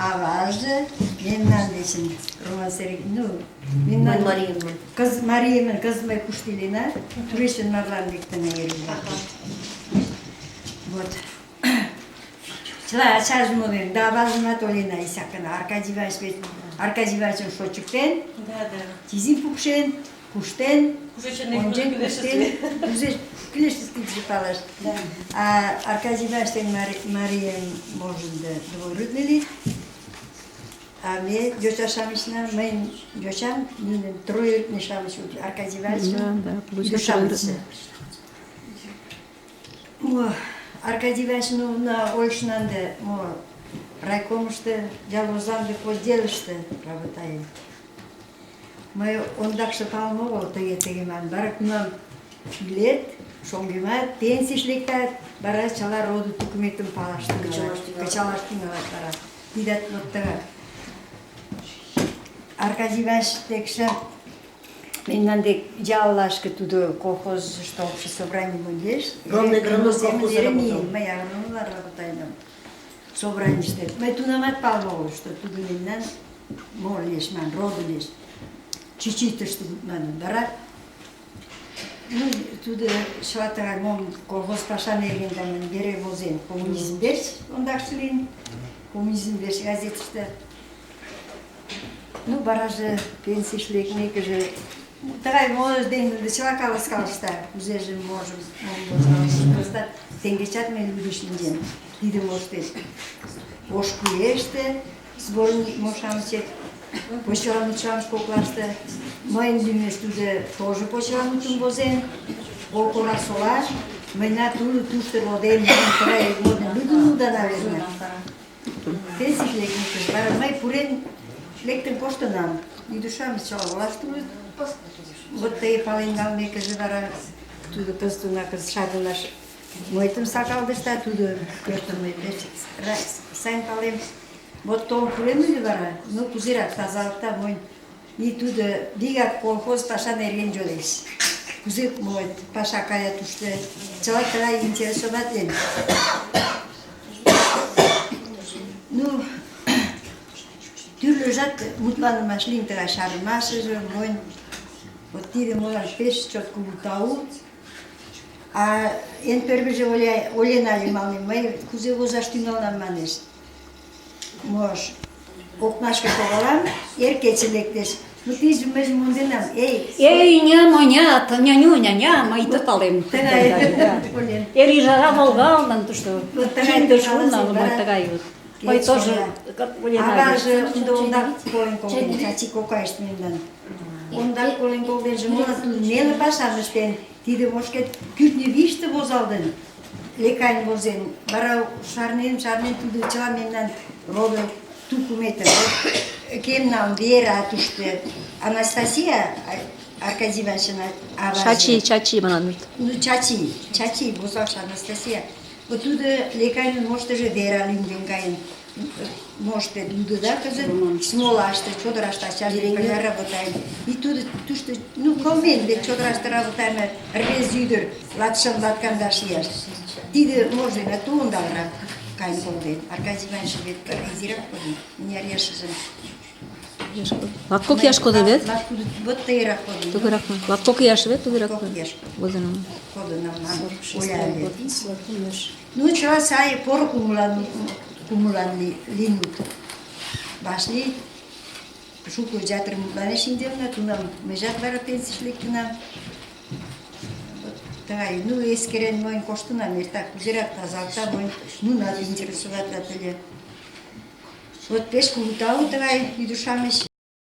аваже мемнан дечин Роман Сергеевич, ну, мемнан кыз Мариямын кызмай куштилина, турешин марлан диктен ерилда. Вот. Чыла ачажым олен, да базына толина исакына, Аркадий Ивановичын шочуктен, тизин пукшен, куштен, онжен куштен, уже клешческий палаш. А Аркадий Ивановичтен Мариям можем двоюродный. А мне доча Шамична, моим дочам, троюродный Шамич, Аркадий Иванович, и Шамична. Аркадий Иванович, на Ольшнанде, райкомышты, Жалозанды подделышты работаем. Мы ондакшы палмы ол теге-тегеман. Барак нам билет, шонгемат, пенсишлектат, бара чала роду документын палашты. Кычалашты бара. Дидат моттага. Аркадий Иванович текші, меннан дек жаллашкы туды колхоз, что общее собрание мудеш. Главный агроном колхоза работал. Мы агрономлар работаем. Собрание штет. Мы тунамат палмы, что туды меннан мол леш, ман, роду леш. Чуть-чуть что надо бара. Ну, туда шватага мом колхоз паша мергенда мен бере возен. Коммунизм берш, ондакшылин. Коммунизм берш газетышта. Ну, бараже пенсишлек некеже. Тагай можешь день до человека ласкалышта. Уже же можем просто тенгечат мен любишный день. Диде можете. Ошку еште, сборник мошамчек. Почеламучам школклашты. Моим дюмеш туде тоже почеламучам возен. Около сола. Меня тушты роден, тагай моден людуда, наверное. Пенсишлек некеже. Бара май пурен лектен кошты нам. И душа ми чала влаштует. Вот те паленгал некеже бара туды кыздуна кыз шады наш. Мойтым сакалдышта туды кертым май сайн палем. Вот то пулемили бара, ну кузирак тазалыкта мой. И туды дигат колхоз паша нерген жолеш. Кузик мой паша кая тушты. Чала тала интересоватлен. Ну, түрлі жат мутланымаш линтыға шарымашы жо, мой. Вот тире молан пеш чотку бутау. А ен первый же оленали малый, мой кузе возаштыналам манеш. Мош, окнашка погалам, еркечелектеш. Ну ты же мы мунденам, эй. Ей, няма, и тоталем. Ери жара волгалдан, то что. Чиндо шунал, мы такая вот. Ой, тоже, как Ага же, ондак колен колден, чачи кокаешт мендан. Ондак колен колден же, мола тут нелі пашамыштен, тиде мошкет кютне вишті возалдын. Лекайн возен, бара шарнен туды чыла мендан роды документы. Кем нам Вера тушты, Анастасия, Аркадий Ивановична аважы. Чачи манан. Ну, Чачи, босаш Анастасия. Вот туда лекайн может же Вера лингенгаен. Может, люди, да, смолашты, чодырашты, чажырекалар работаем. И туда, ну, комен, ведь чодырашты работаем, рвез юдыр, латшам латкандаш еш. Тиде можно на то он давра, кайн колден. Аркадий Иванович ведь изирак колден, не решен. Латкок яш коды вет? Вот тейрак колден. Тугырак. Латкок яш вет, тугырак. Латкок яш. Возенам. Колден нам оля вет. Ну, чего сай пор кумуланли линут. Башли, шуку жатыр мутлане шиндевна, тунам межат бара пенсишлектунам. Тагай, ну, ескерен моин коштунам, эртак кузерак тазалта моин, ну, надо интересовать атыле. Вот пеш кулутау тагай, и душамеш.